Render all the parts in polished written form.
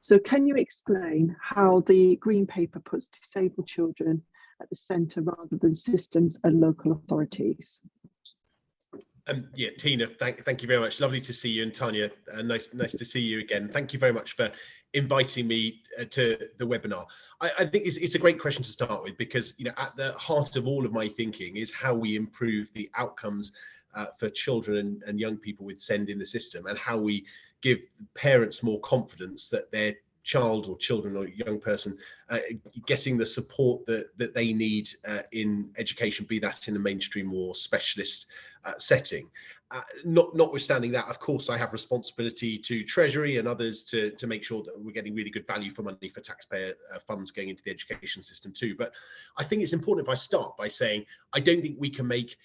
So can you explain how the Green Paper puts disabled children at the centre rather than systems and local authorities? Yeah, Tina, thank you very much. Lovely to see you, and Tanya, nice to see you again. Thank you very much for inviting me to the webinar. I think it's a great question to start with, because at the heart of all of my thinking is how we improve the outcomes for children and young people with SEND in the system, and how we give parents more confidence that their child or children or young person getting the support that they need in education, be that in a mainstream or specialist setting. Notwithstanding that, of course, I have responsibility to Treasury and others to make sure that we're getting really good value for money for taxpayer funds going into the education system too. But I think it's important if I start by saying I don't think we can make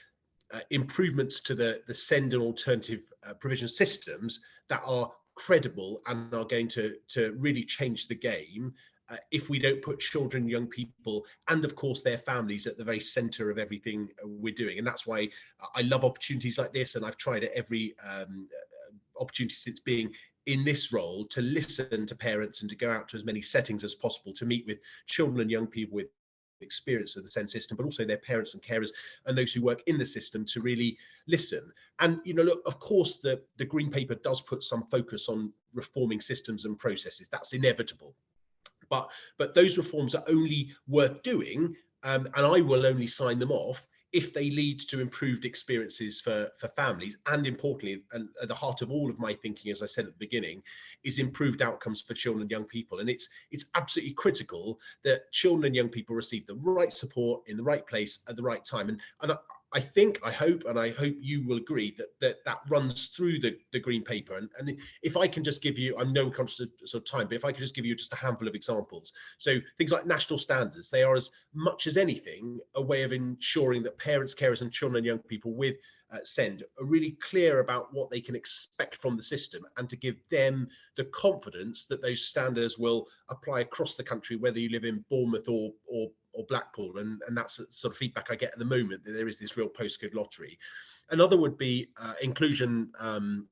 improvements to the SEND and alternative provision systems that are credible and are going to really change the game if we don't put children, young people, and of course their families at the very centre of everything we're doing. And that's why I love opportunities like this, and I've tried at every opportunity since being in this role to listen to parents and to go out to as many settings as possible to meet with children and young people with experience of the SEND system, but also their parents and carers and those who work in the system, to really listen. And look, of course the Green Paper does put some focus on reforming systems and processes. That's inevitable, but those reforms are only worth doing, and I will only sign them off if they lead to improved experiences for families. And importantly, and at the heart of all of my thinking, as I said at the beginning, is improved outcomes for children and young people. And it's absolutely critical that children and young people receive the right support in the right place at the right time. And I hope you will agree that runs through the Green Paper. And if I can just give you, I'm no conscious of time, but if I could just give you just a handful of examples. So things like national standards, they are as much as anything a way of ensuring that parents, carers and children and young people with SEND are really clear about what they can expect from the system, and to give them the confidence that those standards will apply across the country, whether you live in Bournemouth or Blackpool. And that's the sort of feedback I get at the moment, that there is this real postcode lottery. Another would be inclusion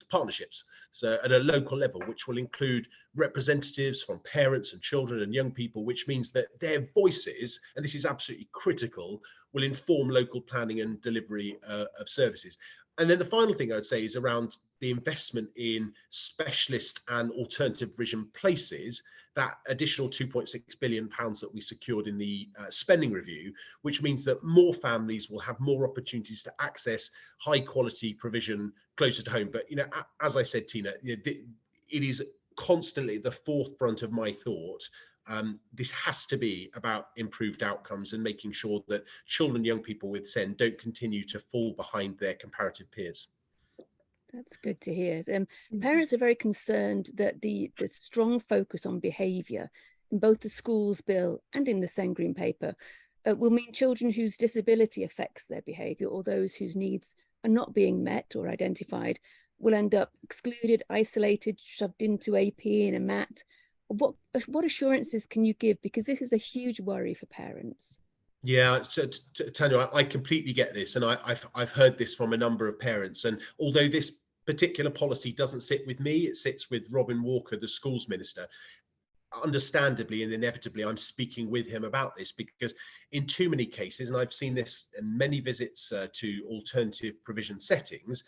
partnerships, so at a local level, which will include representatives from parents and children and young people, which means that their voices, and this is absolutely critical, will inform local planning and delivery of services. And then the final thing I'd say is around the investment in specialist and alternative provision places, that additional £2.6 billion that we secured in the spending review, which means that more families will have more opportunities to access high quality provision closer to home. But as I said, Tina, it is constantly at the forefront of my thought. This has to be about improved outcomes and making sure that children and young people with SEND don't continue to fall behind their comparative peers. That's good to hear. Parents are very concerned that the strong focus on behaviour in both the schools bill and in the SEND Green Paper will mean children whose disability affects their behaviour, or those whose needs are not being met or identified, will end up excluded, isolated, shoved into AP in a mat. What assurances can you give? Because this is a huge worry for parents. Yeah, so Tanya, I completely get this, and I've heard this from a number of parents. And although this particular policy doesn't sit with me, it sits with Robin Walker, the schools minister. Understandably and inevitably, I'm speaking with him about this, because in too many cases, and I've seen this in many visits to alternative provision settings,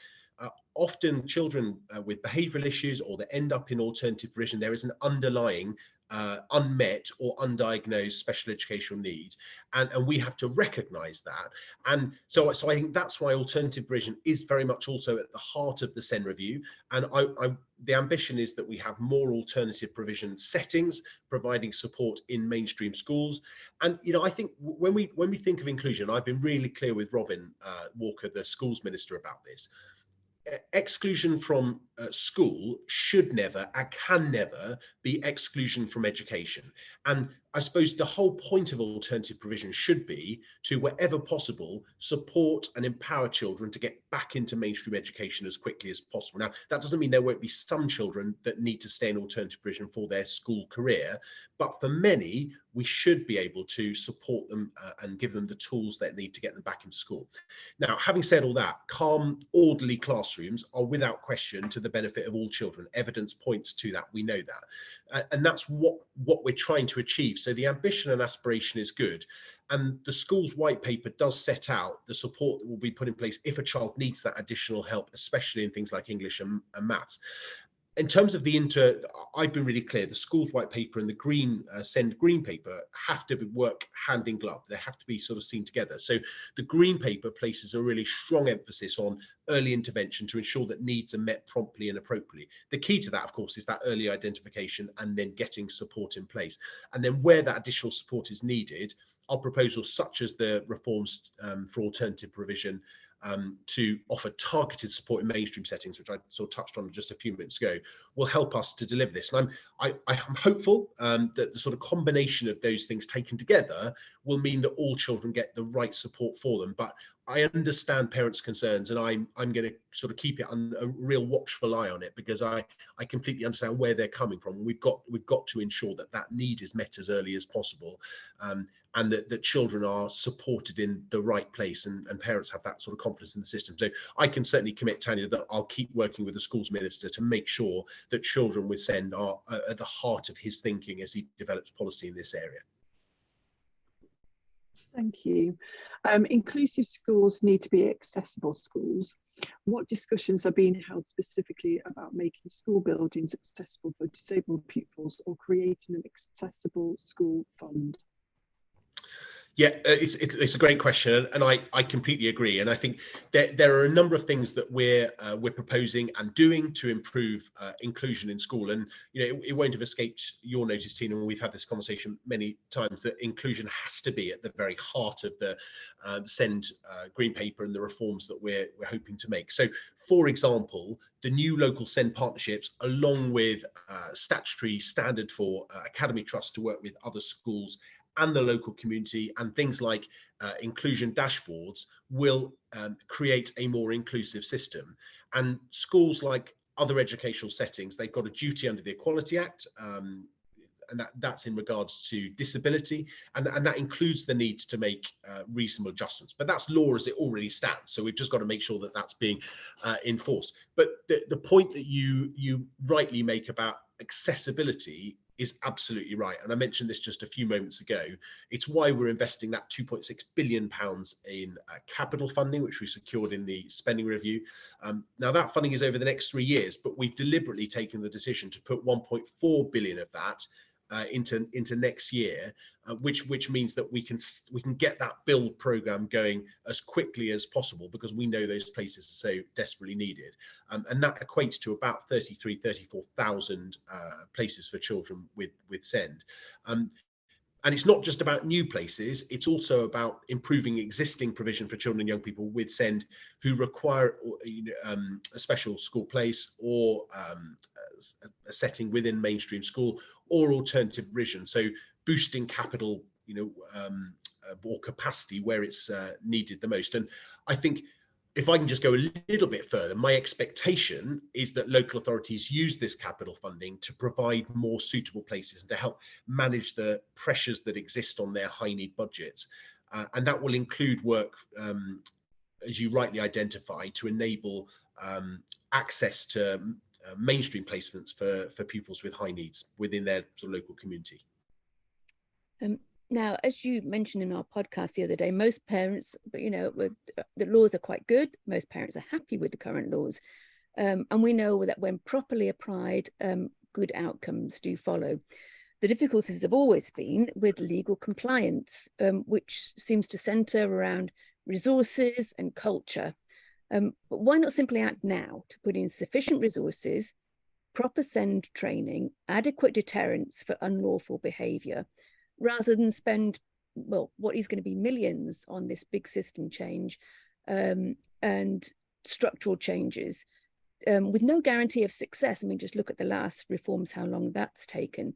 often children with behavioural issues, or that end up in alternative provision, there is an underlying unmet or undiagnosed special educational need, and we have to recognise that. And so I think that's why alternative provision is very much also at the heart of the SEND review. And the ambition is that we have more alternative provision settings providing support in mainstream schools. And I think when we think of inclusion, I've been really clear with Robin Walker, the schools minister, about this. Exclusion from school should never and can never be exclusion from education. And I suppose the whole point of alternative provision should be to, wherever possible, support and empower children to get back into mainstream education as quickly as possible. Now, that doesn't mean there won't be some children that need to stay in alternative provision for their school career, but for many, we should be able to support them and give them the tools they need to get them back into school. Now, having said all that, calm, orderly classrooms are without question to the benefit of all children. Evidence points to that. We know that. And that's what we're trying to achieve. So the ambition and aspiration is good. And the school's white paper does set out the support that will be put in place if a child needs that additional help, especially in things like English and maths. In terms of the I've been really clear, the school's white paper and the green SEND green paper have to work hand in glove. They have to be sort of seen together. So the green paper places a really strong emphasis on early intervention to ensure that needs are met promptly and appropriately. The key to that, of course, is that early identification and then getting support in place. And then where that additional support is needed, our proposals such as the reforms for alternative provision, to offer targeted support in mainstream settings, which I sort of touched on just a few minutes ago, will help us to deliver this. And I'm hopeful that the sort of combination of those things taken together will mean that all children get the right support for them. But I understand parents' concerns, and I'm going to sort of keep it on a real watchful eye on it, because I completely understand where they're coming from. We've got to ensure that that need is met as early as possible, and that children are supported in the right place, and parents have that sort of confidence in the system. So I can certainly commit, Tanya, that I'll keep working with the schools minister to make sure that children with SEND are at the heart of his thinking as he develops policy in this area. Thank you. Inclusive schools need to be accessible schools. What discussions are being held specifically about making school buildings accessible for disabled pupils or creating an accessible school fund? Yeah, it's a great question, and I completely agree. And I think there are a number of things that we're proposing and doing to improve inclusion in school. And it won't have escaped your notice, Tina, and we've had this conversation many times, that inclusion has to be at the very heart of the SEND green paper and the reforms that we're hoping to make. So, for example, the new local SEND partnerships, along with statutory standard for Academy Trust to work with other schools and the local community, and things like inclusion dashboards, will create a more inclusive system. And schools, like other educational settings, they've got a duty under the Equality Act, and that's in regards to disability, and that includes the need to make reasonable adjustments. But that's law as it already stands, so we've just got to make sure that that's being enforced. But the point that you rightly make about accessibility is absolutely right, and I mentioned this just a few moments ago. It's why we're investing that £2.6 billion in capital funding, which we secured in the spending review. Now that funding is over the next 3 years, but we've deliberately taken the decision to put 1.4 billion of that into next year, which means that we can get that build program going as quickly as possible, because we know those places are so desperately needed, and that equates to about 34,000 places for children with SEND. And it's not just about new places, it's also about improving existing provision for children and young people with SEND who require a special school place, or a setting within mainstream school, or alternative provision. So boosting capital, or capacity where it's needed the most. And I think, if I can just go a little bit further, my expectation is that local authorities use this capital funding to provide more suitable places and to help manage the pressures that exist on their high need budgets. And that will include work, as you rightly identify, to enable access to mainstream placements for pupils with high needs within their sort of local community. Now, as you mentioned in our podcast the other day, most parents, the laws are quite good. Most parents are happy with the current laws. And we know that when properly applied, good outcomes do follow. The difficulties have always been with legal compliance, which seems to centre around resources and culture. But why not simply act now to put in sufficient resources, proper SEND training, adequate deterrence for unlawful behaviour, rather than spend, what is going to be millions on this big system change and structural changes with no guarantee of success? I mean, just look at the last reforms, how long that's taken.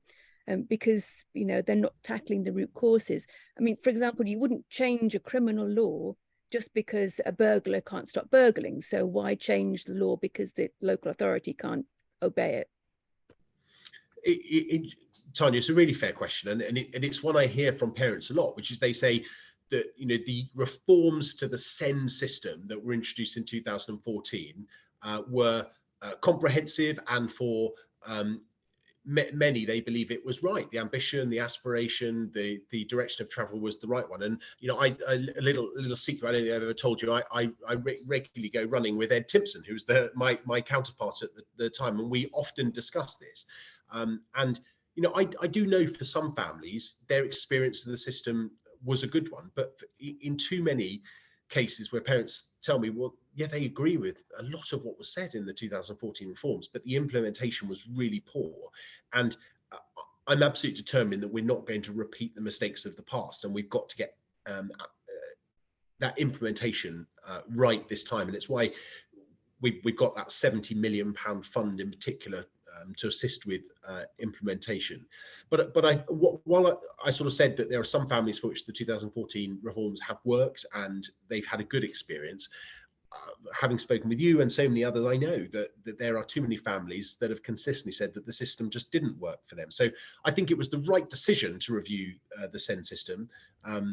because, you know, they're not tackling the root causes. I mean, for example, you wouldn't change a criminal law just because a burglar can't stop burgling. So why change the law because the local authority can't obey it? Tanya, it's a really fair question, and it's one I hear from parents a lot, which is they say that, you know, the reforms to the SEND system that were introduced in 2014 were comprehensive, and for many, they believe it was right. The ambition, the aspiration, the direction of travel was the right one. And, you know, a little secret I don't think I've ever told you, I regularly go running with Ed Timpson, who's my counterpart at the time, and we often discuss this. And, you know, I do know for some families, their experience of the system was a good one, but in too many cases where parents tell me, well, yeah, they agree with a lot of what was said in the 2014 reforms, but the implementation was really poor. And I'm absolutely determined that we're not going to repeat the mistakes of the past, and we've got to get that implementation right this time. And it's why we've got that £70 million fund in particular to assist with implementation. But while I sort of said that there are some families for which the 2014 reforms have worked and they've had a good experience, having spoken with you and so many others, I know that there are too many families that have consistently said that the system just didn't work for them. So I think it was the right decision to review the SEND system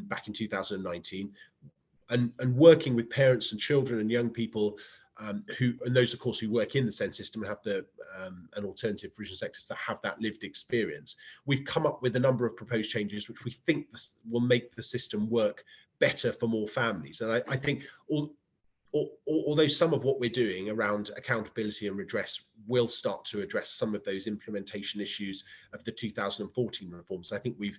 back in 2019, and working with parents and children and young people and those, of course, who work in the SEND system and have an alternative provision sectors that have that lived experience. We've come up with a number of proposed changes which we think will make the system work better for more families. And I think although some of what we're doing around accountability and redress will start to address some of those implementation issues of the 2014 reforms, I think we've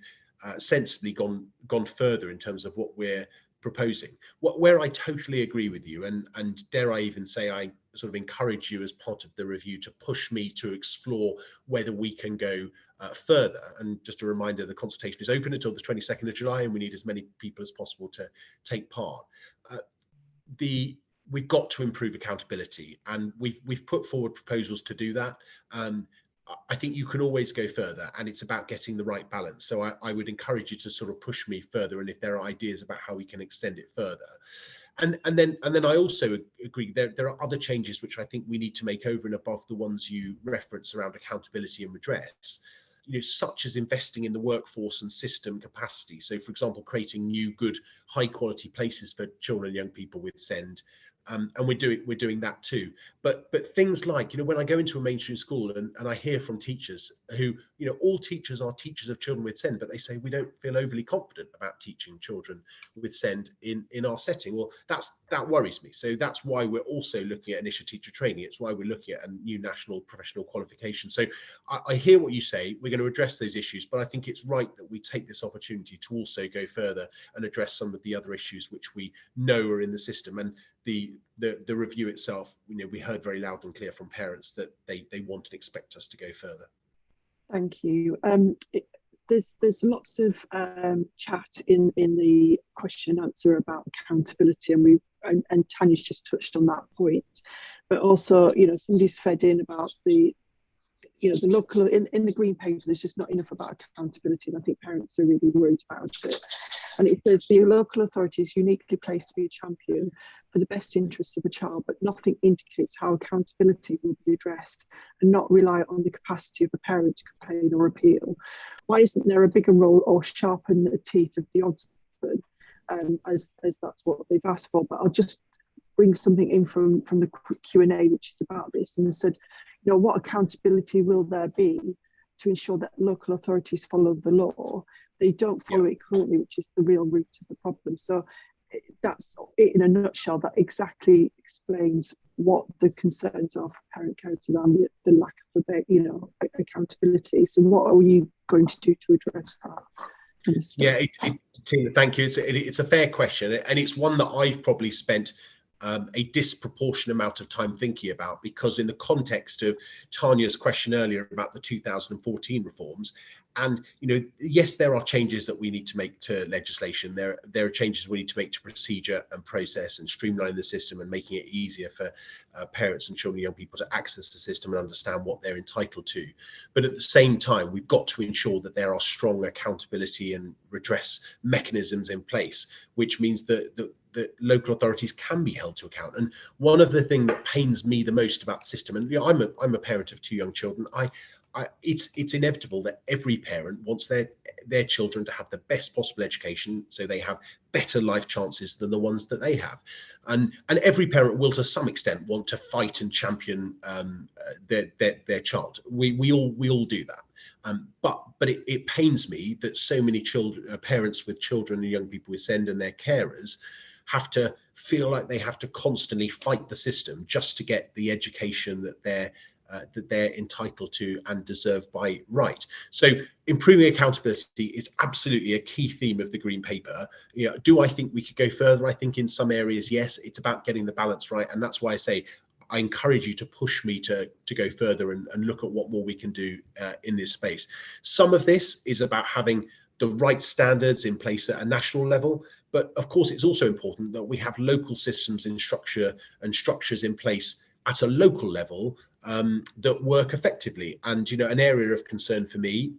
sensibly gone further in terms of what we're proposing. Where I totally agree with you, and dare I even say I sort of encourage you as part of the review to push me to explore whether we can go further. And just a reminder, the consultation is open until the 22nd of July, and we need as many people as possible to take part. We've got to improve accountability, and we've put forward proposals to do that. I think you can always go further, and it's about getting the right balance. So I would encourage you to sort of push me further, and if there are ideas about how we can extend it further. And then I also agree there are other changes which I think we need to make over and above the ones you reference around accountability and redress, you know, such as investing in the workforce and system capacity. So, for example, creating new, good, high quality places for children and young people with SEND. And we're doing that too. But things like, you know, when I go into a mainstream school and I hear from teachers who, you know, all teachers are teachers of children with SEND, but they say we don't feel overly confident about teaching children with SEND in our setting. Well, that worries me. So that's why we're also looking at initial teacher training. It's why we're looking at a new national professional qualification. So I hear what you say. We're going to address those issues, but I think it's right that we take this opportunity to also go further and address some of the other issues which we know are in the system. And the review itself, you know, we heard very loud and clear from parents that they want and expect us to go further. Thank you. There's lots of chat in the question and answer about accountability, and Tanya's just touched on that point. But also, you know, somebody's fed in about the local in the green paper. There's just not enough about accountability, and I think parents are really worried about it. And it says the local authority is uniquely placed to be a champion for the best interests of the child, but nothing indicates how accountability will be addressed and not rely on the capacity of the parent to complain or appeal. Why isn't there a bigger role or sharpen the teeth of the ombudsman, as that's what they've asked for? But I'll just bring something in from the Q&A, which is about this, and they said, you know, what accountability will there be to ensure that local authorities follow the law? They don't follow it currently, which is the real root of the problem. So that's it in a nutshell. That exactly explains what the concerns are for parent carers around the lack of, you know, accountability. So what are you going to do to address that? Yeah, Tina, thank you. It's a fair question, and it's one that I've probably spent a disproportionate amount of time thinking about, because in the context of Tanya's question earlier about the 2014 reforms, and yes, there are changes that we need to make to legislation. There are changes we need to make to procedure and process, and streamlining the system and making it easier for parents and children and young people to access the system and understand what they're entitled to. But at the same time, we've got to ensure that there are strong accountability and redress mechanisms in place, which means that that local authorities can be held to account. And one of the things that pains me the most about the system, and I'm a parent of 2 young children, it's inevitable that every parent wants their children to have the best possible education, so they have better life chances than the ones that they have, and every parent will to some extent want to fight and champion their child. We all do that. But it pains me that so many parents with children and young people with SEND and their carers have to feel like they have to constantly fight the system just to get the education that they're entitled to and deserve by right. So improving accountability is absolutely a key theme of the Green Paper. Do I think we could go further? I think in some areas, yes. It's about getting the balance right, and that's why I say I encourage you to push me to go further and look at what more we can do in this space. Some of this is about having the right standards in place at a national level, but of course it's also important that we have local systems and structures in place at a local level that work effectively. And an area of concern for me,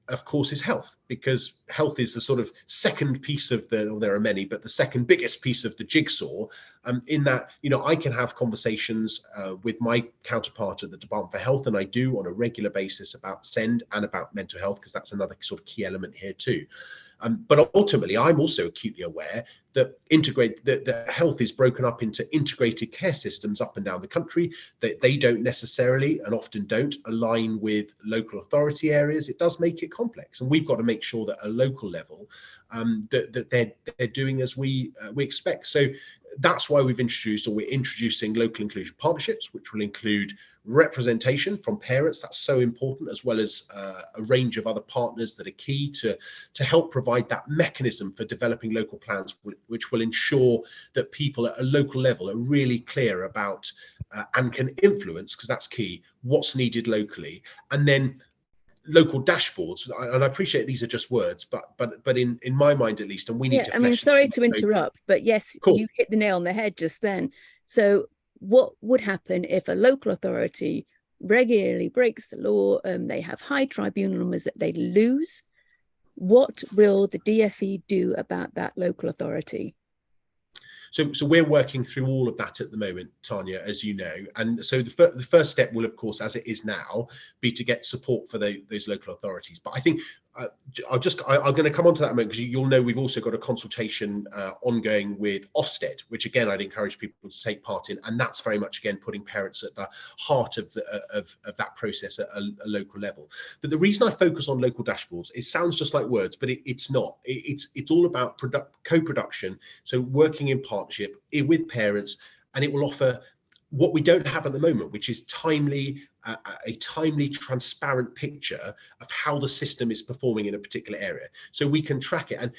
of course, is health, because health is the sort of second piece of there are many, but the second biggest piece of the jigsaw, in that I can have conversations with my counterpart at the Department for Health, and I do on a regular basis, about SEND and about mental health, because that's another sort of key element here too. But ultimately, I'm also acutely aware that health is broken up into integrated care systems up and down the country, that they don't necessarily, and often don't, align with local authority areas. It does make it complex, and we've got to make sure that at a local level that they're doing as we expect. So that's why we're introducing local inclusion partnerships, which will include representation from parents. That's so important, as well as a range of other partners that are key to help provide that mechanism for developing local plans, which will ensure that people at a local level are really clear about and can influence, because that's key, what's needed locally. And then local dashboards, and I appreciate these are just words, but in my mind at least, and we need to. I mean, sorry to interrupt, but yes, cool. You hit the nail on the head just then. So what would happen if a local authority regularly breaks the law? They have high tribunal numbers that they lose. What will the DFE do about that local authority? So we're working through all of that at the moment, Tanya, as you know. And so the first step will, of course, as it is now, be to get support for those local authorities. But I think I'm going to come on to that in a moment, because you'll know we've also got a consultation ongoing with Ofsted, which again I'd encourage people to take part in, and that's very much again putting parents at the heart of that process at a local level. But the reason I focus on local dashboards, it sounds just like words, but it's not. It's all about co-production, so working in partnership with parents, and it will offer what we don't have at the moment, which is a timely, transparent picture of how the system is performing in a particular area, so we can track it. And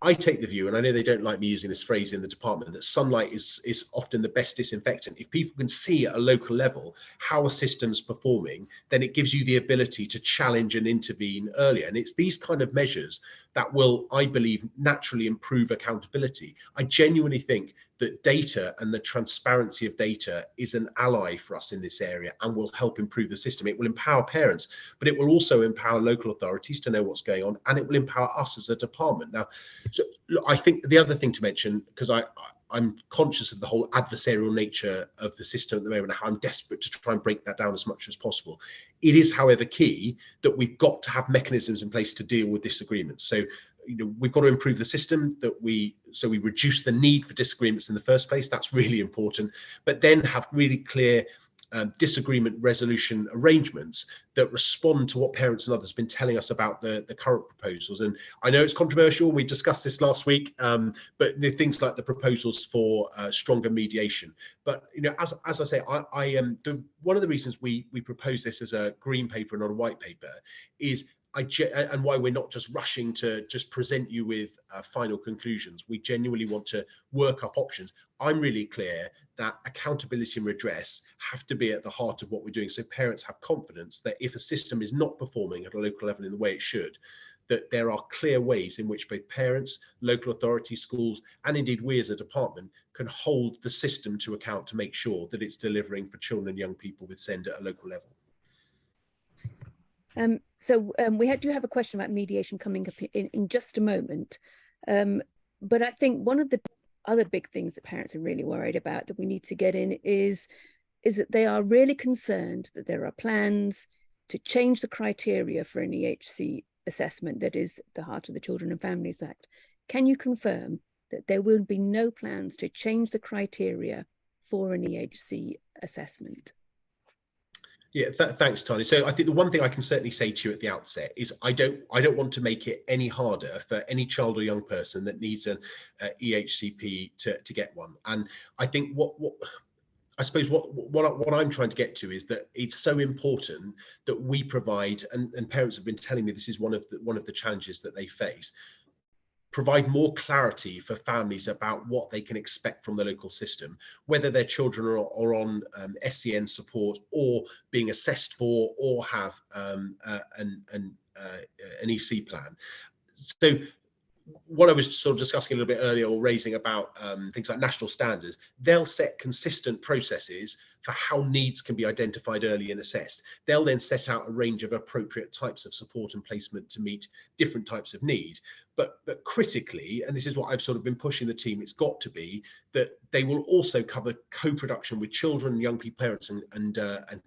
I take the view, and I know they don't like me using this phrase in the department, that sunlight is often the best disinfectant. If people can see at a local level how a system's performing, then it gives you the ability to challenge and intervene earlier. And it's these kind of measures that will, I believe, naturally improve accountability. I genuinely think that data and the transparency of data is an ally for us in this area and will help improve the system. It will empower parents, but it will also empower local authorities to know what's going on, and it will empower us as a department. Now, so look, I think the other thing to mention, because I'm conscious of the whole adversarial nature of the system at the moment, and how I'm desperate to try and break that down as much as possible. It is, however, key that we've got to have mechanisms in place to deal with disagreements. So we've got to improve the system so we reduce the need for disagreements in the first place. That's really important. But then have really clear disagreement resolution arrangements that respond to what parents and others have been telling us about the current proposals. And I know it's controversial, we discussed this last week, but things like the proposals for stronger mediation. But as I say, I am one of the reasons we propose this as a green paper and not a white paper is and why we're not just rushing to just present you with final conclusions. We genuinely want to work up options. I'm really clear that accountability and redress have to be at the heart of what we're doing, so parents have confidence that if a system is not performing at a local level in the way it should, that there are clear ways in which both parents, local authorities, schools, and indeed we as a department can hold the system to account to make sure that it's delivering for children and young people with SEND at a local level. We do have a question about mediation coming up in just a moment. But I think one of the other big things that parents are really worried about that we need to get in is that they are really concerned that there are plans to change the criteria for an EHC assessment that is the heart of the Children and Families Act. Can you confirm that there will be no plans to change the criteria for an EHC assessment? Yeah, thanks, Tanya. So I think the one thing I can certainly say to you at the outset is I don't want to make it any harder for any child or young person that needs an EHCP to get one. And I think what I'm trying to get to is that it's so important that we provide, and parents have been telling me this is one of the challenges that they face, provide more clarity for families about what they can expect from the local system, whether their children are on SEN support or being assessed for or have an EC plan. So what I was sort of discussing a little bit earlier or raising about things like national standards, they'll set consistent processes for how needs can be identified early and assessed. They'll then set out a range of appropriate types of support and placement to meet different types of need. But critically, and this is what I've sort of been pushing the team, it's got to be that they will also cover co-production with children, young people, parents and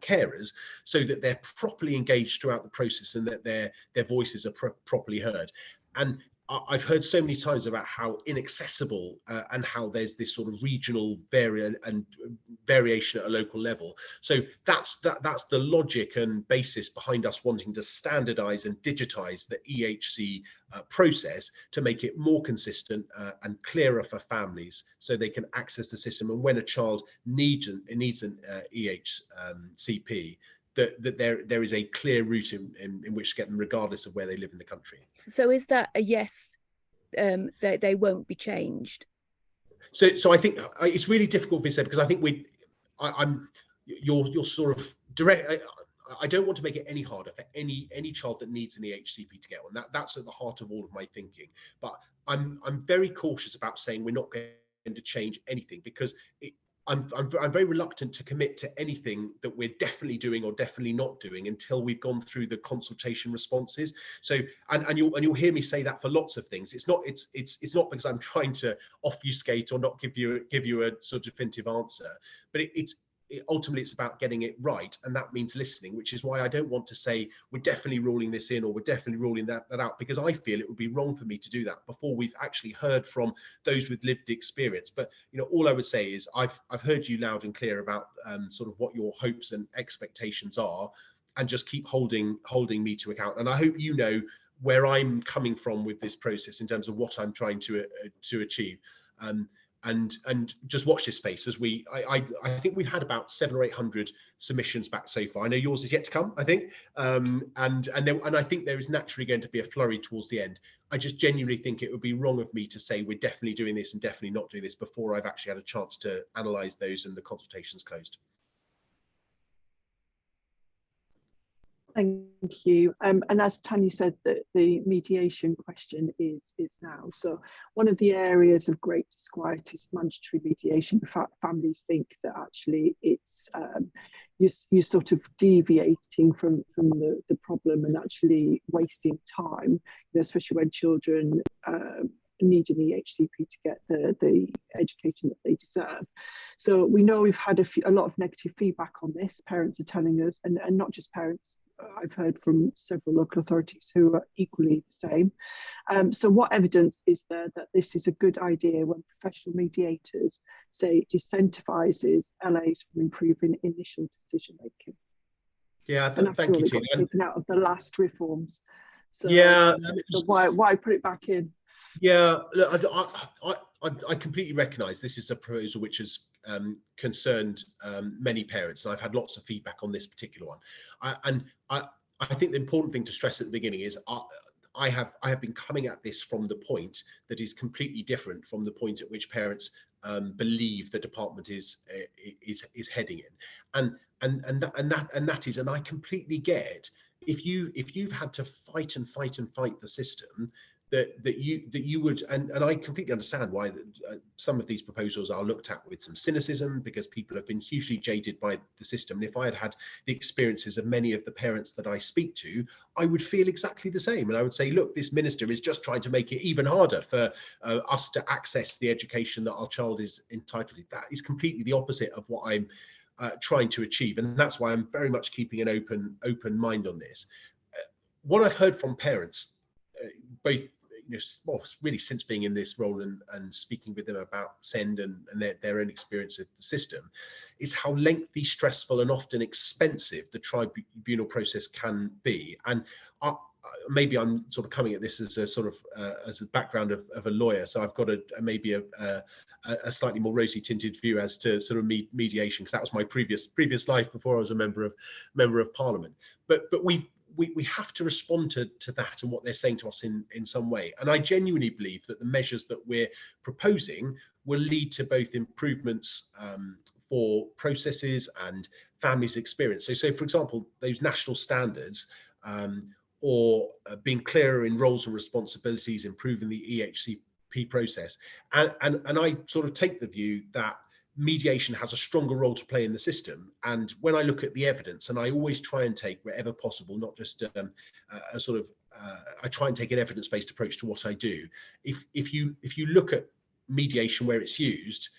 carers, so that they're properly engaged throughout the process and that their voices are properly heard. And I've heard so many times about how inaccessible and how there's this sort of regional variation at a local level. So that's the logic and basis behind us wanting to standardize and digitize the EHC process to make it more consistent and clearer for families so they can access the system. And when a child needs an EHCP, that there is a clear route in which to get them regardless of where they live in the country. So is that a yes, that they won't be changed? So I think it's really difficult to say, because I think you're sort of direct. I don't want to make it any harder for any child that needs an EHCP to get one. That's at the heart of all of my thinking. But I'm very cautious about saying we're not going to change anything, because I'm very reluctant to commit to anything that we're definitely doing or definitely not doing until we've gone through the consultation responses. So and you'll hear me say that for lots of things. It's not because I'm trying to obfuscate or not give you a sort of definitive answer, but ultimately it's about getting it right, and that means listening, which is why I don't want to say we're definitely ruling this in or we're definitely ruling that out, because I feel it would be wrong for me to do that before we've actually heard from those with lived experience. But all I would say is I've heard you loud and clear about sort of what your hopes and expectations are, and just keep holding me to account. And I hope you know where I'm coming from with this process in terms of what I'm trying to achieve. And just watch this space as I think we've had about 700 or 800 submissions back so far. I know yours is yet to come, I think, and I think there is naturally going to be a flurry towards the end. I just genuinely think it would be wrong of me to say we're definitely doing this and definitely not doing this before I've actually had a chance to analyse those and the consultation's closed. Thank you. And as Tanya said, the mediation question is now. So one of the areas of great disquiet is mandatory mediation. In fact, families think that actually it's you're sort of deviating from the problem and actually wasting time, especially when children need an EHCP to get the education that they deserve. So we know we've had a lot of negative feedback on this. Parents are telling us, and not just parents, I've heard from several local authorities who are equally the same. So what evidence is there that this is a good idea when professional mediators say it disincentivises LAs from improving initial decision making? Yeah, thank you, Tina. Taken out of the last reforms. So, yeah, so why put it back in? Yeah, look, I completely recognise this is a proposal which has concerned many parents, and I've had lots of feedback on this particular one. I I think the important thing to stress at the beginning is I have been coming at this from the point that is completely different from the point at which parents believe the department is heading in, and that is, and I completely get, if you've had to fight the system, that you would, and I completely understand why some of these proposals are looked at with some cynicism, because people have been hugely jaded by the system. And if I had had the experiences of many of the parents that I speak to, I would feel exactly the same. And I would say, look, this minister is just trying to make it even harder for us to access the education that our child is entitled to. That is completely the opposite of what I'm trying to achieve. And that's why I'm very much keeping an open mind on this. What I've heard from parents, both really since being in this role and speaking with them about SEND and their own experience of the system, is how lengthy, stressful and often expensive the tribunal process can be. And maybe I'm sort of coming at this as a sort of as a background of a lawyer, so I've got maybe a slightly more rosy tinted view as to sort of mediation, because that was my previous life before I was a member of Parliament. But we have to respond to that and what they're saying to us in some way. And I genuinely believe that the measures that we're proposing will lead to both improvements for processes and families' experience. So for example, those national standards, or being clearer in roles and responsibilities, improving the EHCP process. And I sort of take the view that mediation has a stronger role to play in the system. And when I look at the evidence, and I always try and take, wherever possible, not just a sort of, I try and take an evidence-based approach to what I do. If you look at mediation where it's used,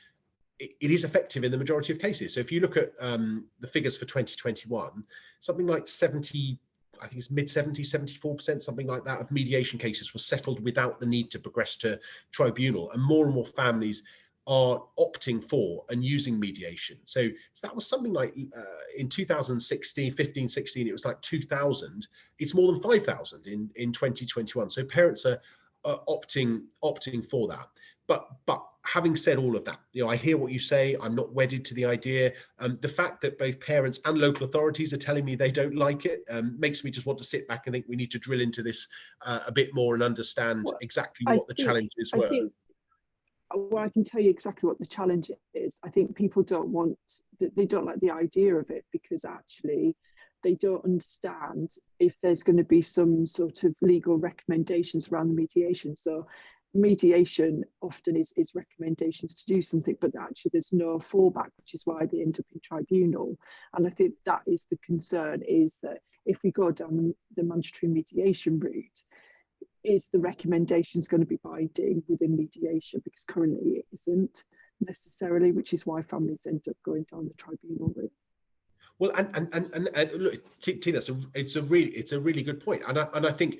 it is effective in the majority of cases. So if you look at the figures for 2021, something like 70, I think it's mid-70s, 74%, something like that, of mediation cases were settled without the need to progress to tribunal. And more families are opting for and using mediation. So that was something like in 2016, 15, 16, it was like 2,000. It's more than 5,000 in 2021. So parents are opting for that. But having said all of that, I hear what you say. I'm not wedded to the idea. The fact that both parents and local authorities are telling me they don't like it makes me just want to sit back and think we need to drill into this a bit more and understand exactly what the challenges were. Well, I can tell you exactly what the challenge is. I think people they don't like the idea of it, because actually they don't understand if there's going to be some sort of legal recommendations around the mediation. So mediation often is recommendations to do something, but actually there's no fallback, which is why they end up in tribunal. And I think that is the concern, is that if we go down the mandatory mediation route, is the recommendations going to be binding within mediation? Because currently it isn't necessarily, which is why families end up going down the tribunal route. Well, and look, Tina, it's a really good point, and I think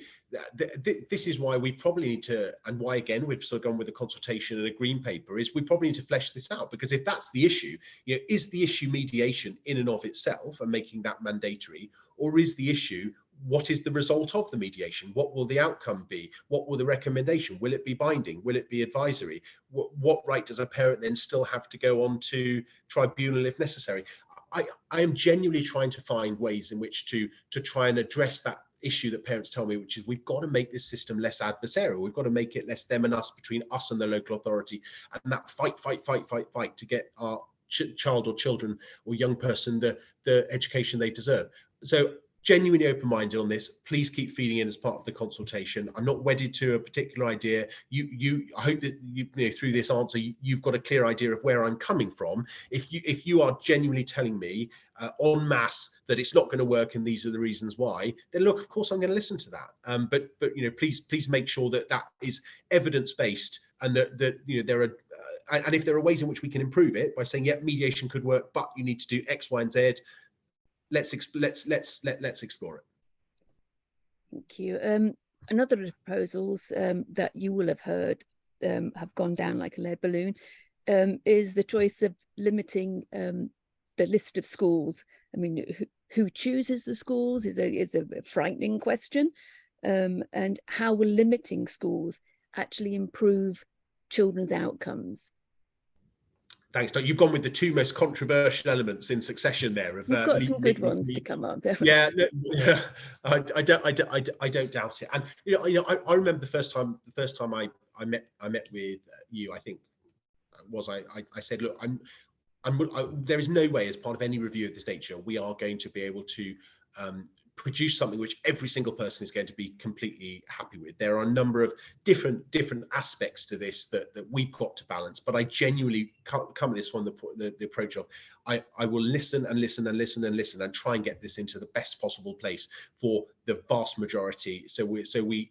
this is why we probably need to, and why again we've sort of gone with a consultation and a green paper, is we probably need to flesh this out. Because if that's the issue, is the issue mediation in and of itself and making that mandatory, or is the issue what is the result of the mediation? What will the outcome be? What will the recommendation? Will it be binding? Will it be advisory? What right does a parent then still have to go on to tribunal if necessary? I am genuinely trying to find ways in which to try and address that issue that parents tell me, which is we've got to make this system less adversarial. We've got to make it less them and us, between us and the local authority, and that fight to get our child or children or young person the education they deserve. So genuinely open-minded on this. Please keep feeding in as part of the consultation. I'm not wedded to a particular idea. I hope that through this answer you've got a clear idea of where I'm coming from. If you are genuinely telling me en masse that it's not going to work and these are the reasons why, then look, of course I'm going to listen to that. But please make sure that is evidence-based, and that there are and if there are ways in which we can improve it by saying, yeah, mediation could work, but you need to do X, Y, and Z. Let's explore it. Thank you. Another of the proposals that you will have heard have gone down like a lead balloon is the choice of limiting the list of schools. I mean, who chooses the schools is a frightening question, and how will limiting schools actually improve children's outcomes? Thanks, Doug. You've gone with the two most controversial elements in succession there. Of, You've got some good ones to come up there. Yeah, no, yeah, I don't doubt it. And I remember the first time I met with you. I think was I said, look, there is no way, as part of any review of this nature, we are going to be able to produce something which every single person is going to be completely happy with. There are a number of different aspects to this that we've got to balance, but I genuinely come at this from the approach of I will listen and listen and listen and listen and try and get this into the best possible place for the vast majority, so we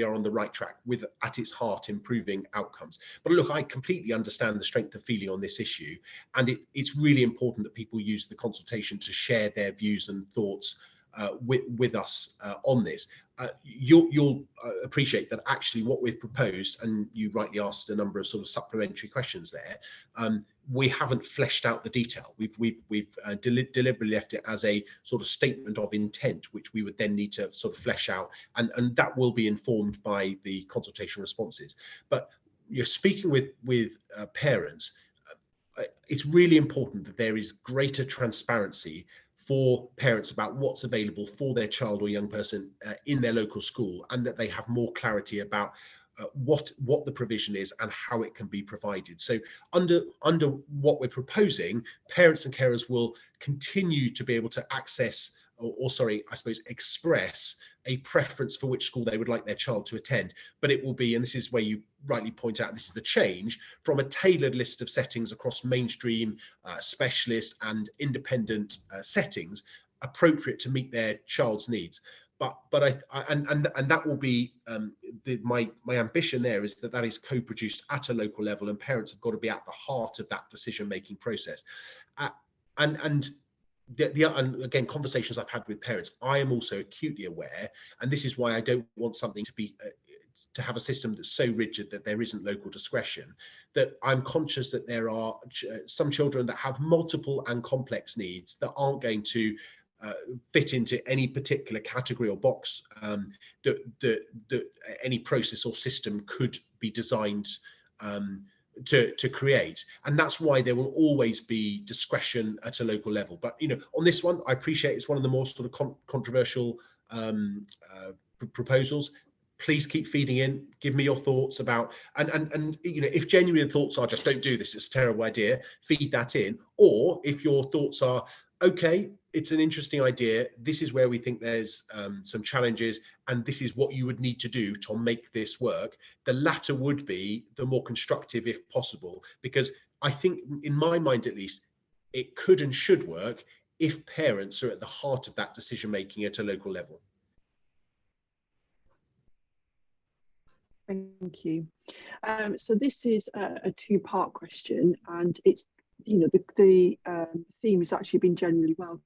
are on the right track with, at its heart, improving outcomes. But look, I completely understand the strength of feeling on this issue, and it's really important that people use the consultation to share their views and thoughts with us on this. You'll appreciate that actually what we've proposed, and you rightly asked a number of sort of supplementary questions there, we haven't fleshed out the detail. We've deliberately left it as a sort of statement of intent, which we would then need to sort of flesh out, and that will be informed by the consultation responses. But you're speaking with parents. It's really important that there is greater transparency for parents about what's available for their child or young person in their local school, and that they have more clarity about what the provision is and how it can be provided. So under what we're proposing, parents and carers will continue to be able to access or sorry, I suppose, express a preference for which school they would like their child to attend. But it will be, and this is where you rightly point out, this is the change, from a tailored list of settings across mainstream, specialist and independent settings, appropriate to meet their child's needs. But that will be my ambition there is that is co-produced at a local level, and parents have got to be at the heart of that decision-making process. And again, conversations I've had with parents, I am also acutely aware, and this is why I don't want something to be to have a system that's so rigid that there isn't local discretion, that I'm conscious that there are some children that have multiple and complex needs that aren't going to fit into any particular category or box that any process or system could be designed to create. And that's why there will always be discretion at a local level. But on this one, I appreciate it's one of the more sort of controversial proposals. Please keep feeding in, give me your thoughts about, and if genuine thoughts are just don't do this, it's a terrible idea, feed that in. Or if your thoughts are, okay, it's an interesting idea, this is where we think there's some challenges, and this is what you would need to do to make this work, the latter would be the more constructive if possible, because I think, in my mind at least, it could and should work if parents are at the heart of that decision making at a local level. Thank you. So this is a two-part question, and it's the theme has actually been generally welcomed,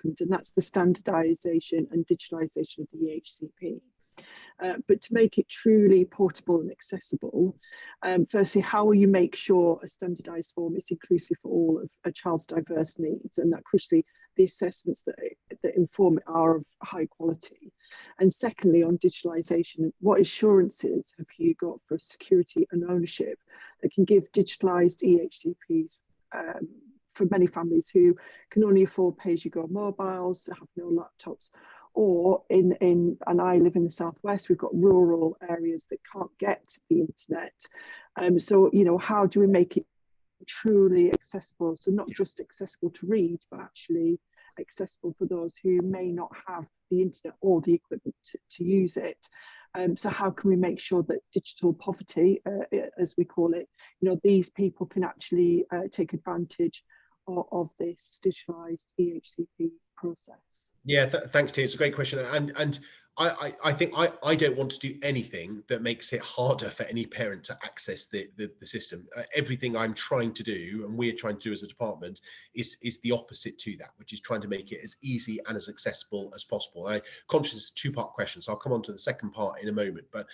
and that's the standardisation and digitalisation of the EHCP. But to make it truly portable and accessible, firstly, how will you make sure a standardised form is inclusive for all of a child's diverse needs, and that crucially the assessments that inform it are of high quality? And secondly, on digitalisation, what assurances have you got for security and ownership that can give digitalised EHCPs for many families who can only afford pay-as-you-go mobiles, have no laptops, or and I live in the southwest, we've got rural areas that can't get the internet. So how do we make it truly accessible? So not just accessible to read, but actually accessible for those who may not have the internet or the equipment to use it. So how can we make sure that digital poverty, as we call it, these people can actually take advantage of this digitalised EHCP process? Yeah, thanks, Tia. It's a great question, and I think I don't want to do anything that makes it harder for any parent to access the system. Everything I'm trying to do, and we're trying to do as a department, is the opposite to that, which is trying to make it as easy and as accessible as possible. I'm conscious it's a two-part question, so I'll come on to the second part in a moment. But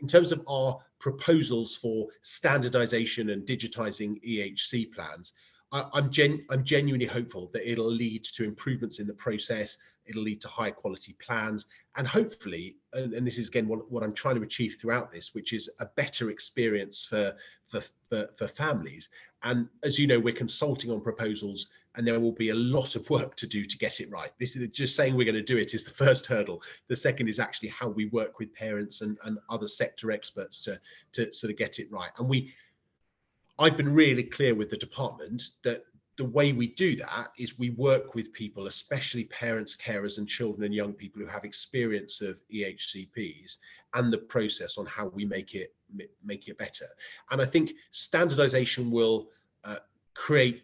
in terms of our proposals for standardisation and digitising EHC plans, I'm genuinely hopeful that it'll lead to improvements in the process. It'll lead to higher quality plans, and hopefully, and this is again what I'm trying to achieve throughout this, which is a better experience for families. And as you know, we're consulting on proposals, and there will be a lot of work to do to get it right. This is just saying we're going to do it is the first hurdle. The second is actually how we work with parents and other sector experts to sort of get it right. And I've been really clear with the department that the way we do that is we work with people, especially parents, carers and children and young people who have experience of EHCPs, and the process on how we make it better. And I think standardization will create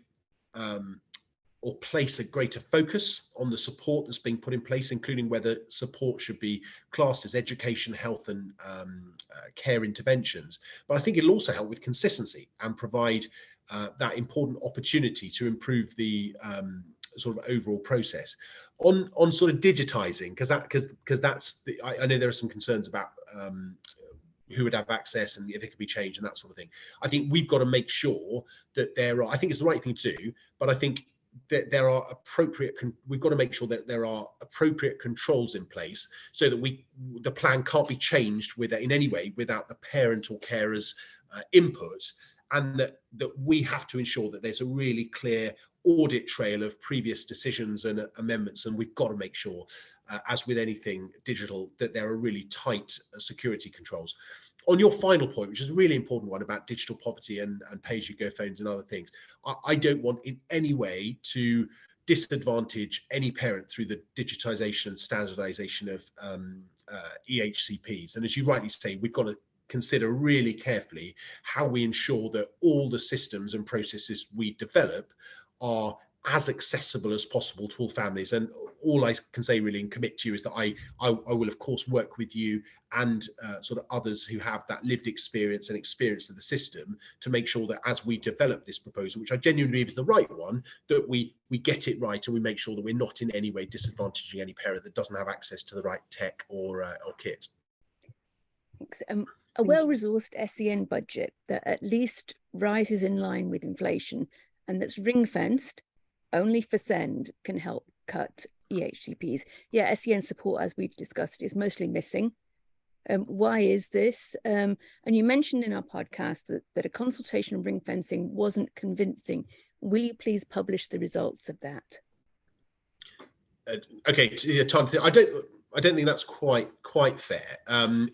or place a greater focus on the support that's being put in place, including whether support should be classed as education, health and care interventions. But I think it'll also help with consistency and provide that important opportunity to improve the sort of overall process. On sort of digitizing, because that's I know there are some concerns about who would have access and if it could be changed and that sort of thing. I think we've got to make sure that I think it's the right thing to do, but I think that there are we've got to make sure that there are appropriate controls in place so that the plan can't be changed in any way without the parent or carer's input, and that we have to ensure that there's a really clear audit trail of previous decisions and amendments, and we've got to make sure, as with anything digital, that there are really tight security controls. On your final point, which is a really important one about digital poverty and pay-as-you-go phones and other things, I don't want in any way to disadvantage any parent through the digitization and standardization of EHCPs. And as you rightly say, we've got to consider really carefully how we ensure that all the systems and processes we develop are as accessible as possible to all families. And all I can say really and commit to you is that I will of course work with you and sort of others who have that lived experience and experience of the system to make sure that as we develop this proposal, which I genuinely believe is the right one, that we get it right and we make sure that we're not in any way disadvantaging any parent that doesn't have access to the right tech or kit. Thanks. A well-resourced SEN budget that at least rises in line with inflation and that's ring-fenced only for SEND can help cut EHCPs. Yeah, SEN support, as we've discussed, is mostly missing. Why is this? And you mentioned in our podcast that a consultation on ring fencing wasn't convincing. Will you please publish the results of that? Okay, Tom, I don't think that's quite fair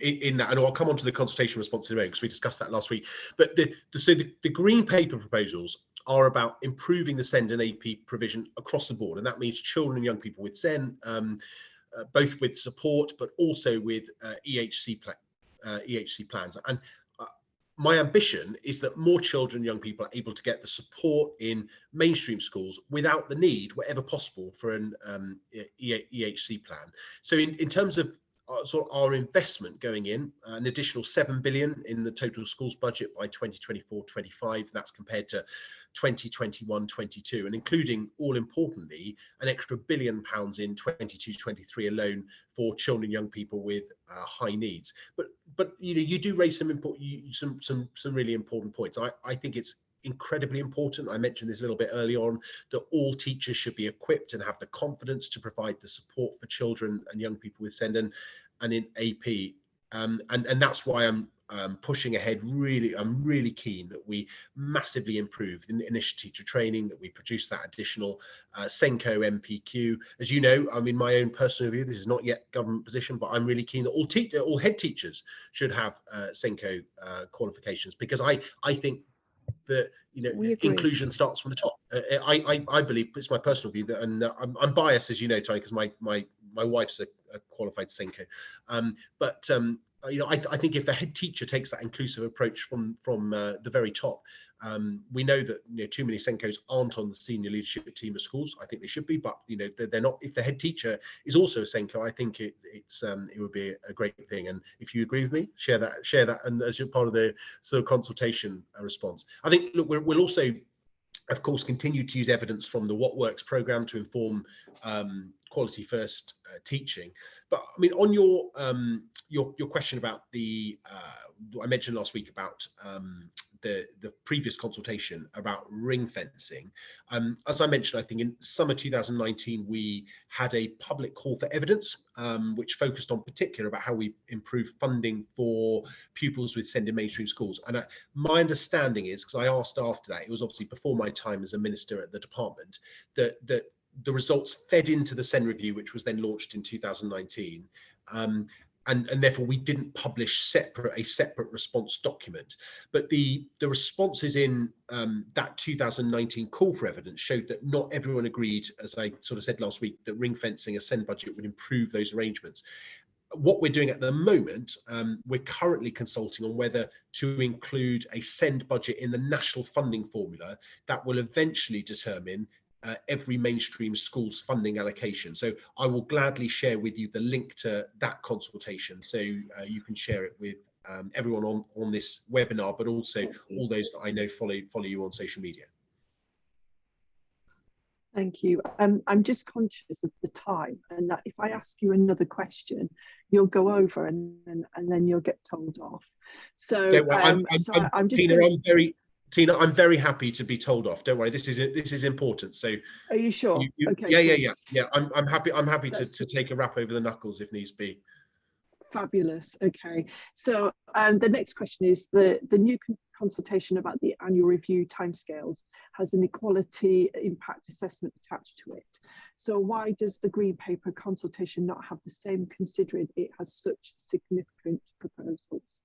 in that, and I'll come on to the consultation response in a moment because we discussed that last week. But the green paper proposals are about improving the SEND and AP provision across the board, and that means children and young people with SEND, both with support but also with EHC plans. And my ambition is that more children and young people are able to get the support in mainstream schools without the need, wherever possible, for an EHC plan. So in terms of our investment going in, an additional 7 billion in the total schools budget by 2024-25, that's compared to 2021-22, and including, all importantly, an extra £1 billion in 22-23 alone for children and young people with high needs. But you do raise some really important points. I think it's incredibly important. I mentioned this a little bit early on, that all teachers should be equipped and have the confidence to provide the support for children and young people with SEND and in AP. And that's why I'm pushing ahead. I'm really keen that we massively improve the initial teacher training, that we produce that additional SENCO MPQ. As you know, I mean, my own personal view, this is not yet government position, but I'm really keen that all head teachers should have SENCO qualifications, because I think that inclusion starts from the top. I believe, it's my personal view, that, and I'm biased, as you know, Tony, because my wife's a qualified SENCO, but I think if a head teacher takes that inclusive approach from the very top, we know that too many SENCOs aren't on the senior leadership team of schools. I think they should be, but they're not. If the head teacher is also a SENCO, I think it would be a great thing. And if you agree with me, share that, and as you're part of the sort of consultation response. I think, look, we'll also, of course, continue to use evidence from the What Works programme to inform quality first teaching. But I mean, on your question about the I mentioned last week about the previous consultation about ring fencing. As I mentioned, I think in summer 2019 we had a public call for evidence, which focused on particular about how we improve funding for pupils with SEND in mainstream schools. And my understanding is, because I asked after that, it was obviously before my time as a minister at the department, that the results fed into the SEND review, which was then launched in 2019. And therefore we didn't publish a separate response document. But the responses in that 2019 call for evidence showed that not everyone agreed, as I sort of said last week, that ring fencing a SEND budget would improve those arrangements. What we're doing at the moment, we're currently consulting on whether to include a SEND budget in the national funding formula that will eventually determine every mainstream school's funding allocation. So I will gladly share with you the link to that consultation, so you can share it with everyone on this webinar, but also all those that I know follow you on social media. Thank you. I'm just conscious of the time, and that if I ask you another question, you'll go over and then you'll get told off. So, I'm just Tina, Tina, I'm very happy to be told off. Don't worry, this is important. So, are you sure? Okay. Yeah. I'm happy to take a rap over the knuckles if needs be. Fabulous. Okay. So, the next question is the new consultation about the annual review timescales has an equality impact assessment attached to it. So, why does the Green Paper consultation not have the same, considering it has such significant proposals?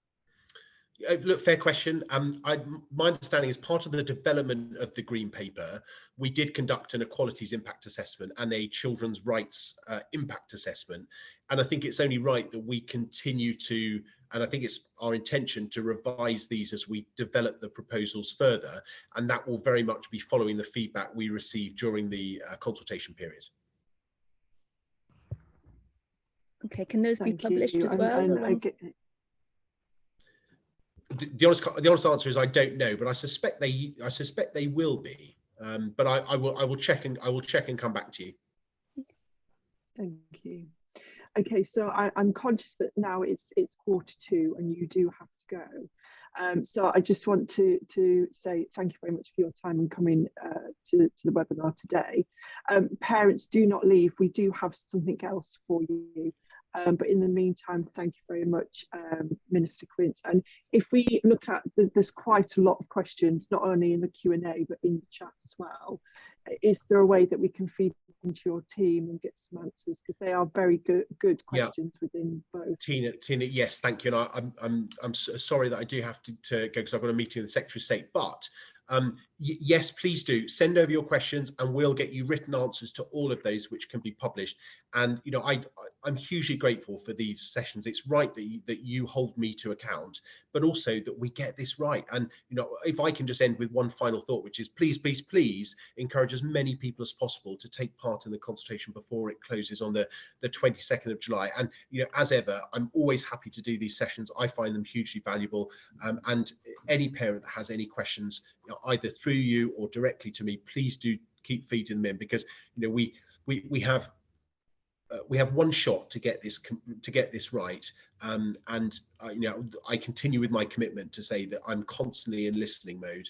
Look, fair question. My understanding is part of the development of the Green Paper, we did conduct an equalities impact assessment and a children's rights impact assessment. And I think it's only right that we continue to, and I think it's our intention to revise these as we develop the proposals further. And that will very much be following the feedback we received during the consultation period. Okay, can those be published as well? The honest answer is I don't know, but I suspect they will be. But I will check and come back to you. Thank you. Okay, so I'm conscious that now it's 2:45 and you do have to go. So I just want to say thank you very much for your time and coming to the webinar today. Parents, do not leave. We do have something else for you. But in the meantime, thank you very much, Minister Quince. And if we look at, there's quite a lot of questions, not only in the Q&A, but in the chat as well. Is there a way that we can feed into your team and get some answers? Because they are very good questions within both. Tina, yes, thank you. And I'm sorry that I do have to go because I've got a meeting with the Secretary of State, but yes, please do send over your questions and we'll get you written answers to all of those, which can be published. And I'm hugely grateful for these sessions. It's right that you hold me to account, but also that we get this right. And if I can just end with one final thought, which is please encourage as many people as possible to take part in the consultation before it closes on the 22nd of July. And as ever, I'm always happy to do these sessions. I find them hugely valuable. And any parent that has any questions, either through you or directly to me, please do keep feeding them in, because we have one shot to get this right. And I continue with my commitment to say that I'm constantly in listening mode.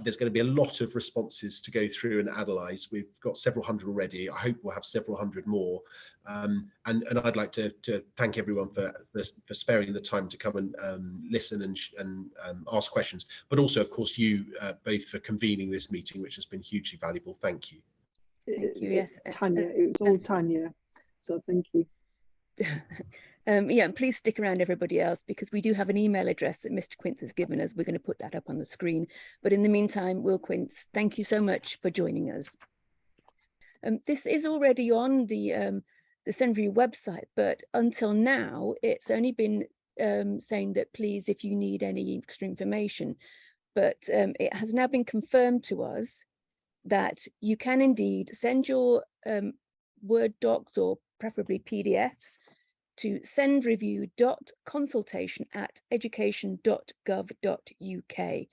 There's going to be a lot of responses to go through and analyze. We've got several hundred already. I hope we'll have several hundred more. And I'd like to thank everyone for sparing the time to come and listen and ask questions, but also, of course, you both for convening this meeting, which has been hugely valuable. Thank you. Thank you. Yes, Tanya. It was all Tanya. So thank you. Yeah, please stick around, everybody else, because we do have an email address that Mr. Quince has given us. We're going to put that up on the screen. But in the meantime, Will Quince, thank you so much for joining us. This is already on the SEND Review website, but until now, it's only been saying that please, if you need any extra information. But it has now been confirmed to us that you can indeed send your Word docs or preferably PDFs to sendreview.consultation@education.gov.uk.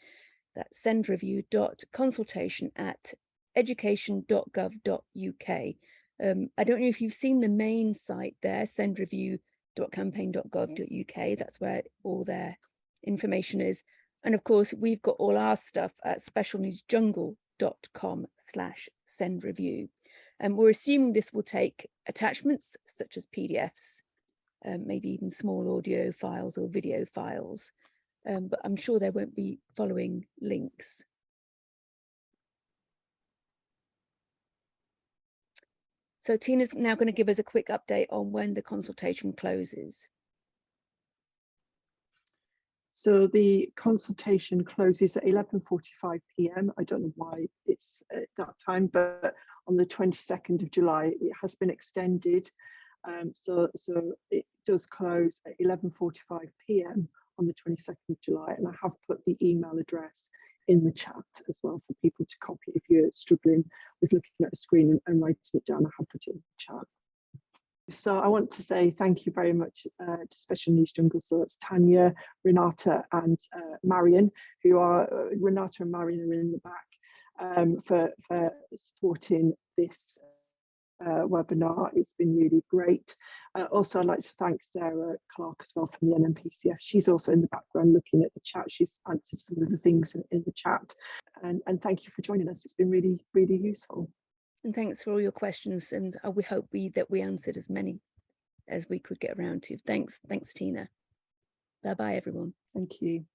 That's sendreview.consultation@education.gov.uk. I don't know if you've seen the main site there, sendreview.campaign.gov.uk. That's where all their information is. And of course, we've got all our stuff at specialneedsjungle.com/sendreview. And we're assuming this will take attachments such as PDFs, maybe even small audio files or video files. But I'm sure there won't be following links. So Tina's now going to give us a quick update on when the consultation closes. So the consultation closes at 11:45 p.m. I don't know why it's at that time, but on the 22nd of July, it has been extended. So it does close at 11:45 p.m. on the 22nd of July. And I have put the email address in the chat as well for people to copy if you're struggling with looking at a screen and writing it down. I have put it in the chat. So I want to say thank you very much to Special Needs Jungle. So it's Tanya, Renata and Marion, who are, Renata and Marion are in the back, for supporting this webinar. It's been really great. Also, I'd like to thank Sarah Clark as well from the NMPCF. She's also in the background looking at the chat. She's answered some of the things in the chat. And thank you for joining us. It's been really, really useful. And thanks for all your questions. And we hope that we answered as many as we could get around to. Thanks, Tina. Bye-bye, everyone. Thank you.